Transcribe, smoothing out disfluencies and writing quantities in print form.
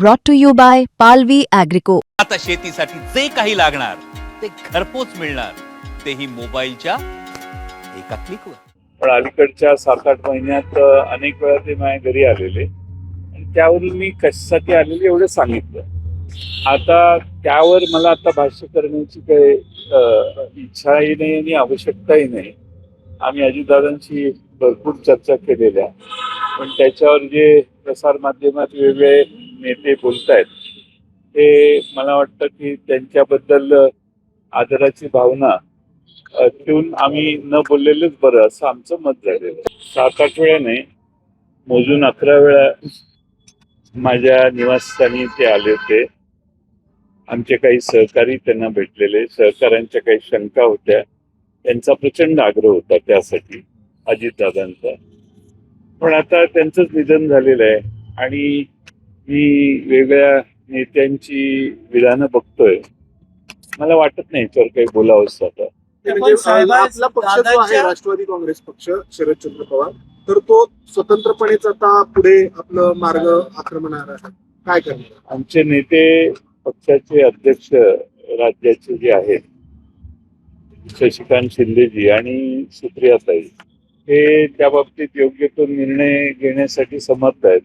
brought to you by Palvi Agrico. आता शेतीसाठी जे काही लागणार ते घरपोच मिळणार, तेही मोबाईलच्या एका क्लिकवर. पण अलीकडच्या 7-8 महिन्यात अनेक वेळा ते माझ्या घरी आलेले आणि त्यावरून मी कशासाठी आलेले एवढं सांगितलं. आता त्यावर मला आता भाष्य करण्याची काही इच्छाही नाही आणि आवश्यकताही नाही. आम्ही अजितदादांशी भरपूर चर्चा केलेल्या, पण त्याच्यावर जे प्रसार माध्यमात वेगवेगळे नेते बोलतायत ते मला वाटतं की त्यांच्याबद्दल आदराची भावना ठेवून आम्ही न बोललेलंच बरं असं आमचं मत झालेलं. 7-8 वेळा नाही, मोजून 11 वेळा माझ्या निवासस्थानी ते आले होते. आमचे काही सहकारी त्यांना भेटलेले, सहकाऱ्यांच्या काही शंका होत्या, त्यांचा प्रचंड आग्रह होता त्यासाठी अजितदादांचा. पण आता त्यांचंच निधन झालेलं आहे आणि मी वेगळ्या नेत्यांची विधानं बघतोय. मला वाटत नाही याच्यावर काही बोलावंसं आता. आपला पक्ष जो आहे राष्ट्रवादी काँग्रेस पक्ष शरदचंद्र पवार, तर तो स्वतंत्रपणेच आता पुढे आपलं मार्ग आक्रमणार आहे. काय करणार? आमचे नेते पक्षाचे अध्यक्ष राज्याचे जे आहेत शशिकांत शिंदेजी आणि सुप्रियाताई, हे त्या बाबतीत योग्य तो निर्णय घेण्यासाठी समर्थ आहेत.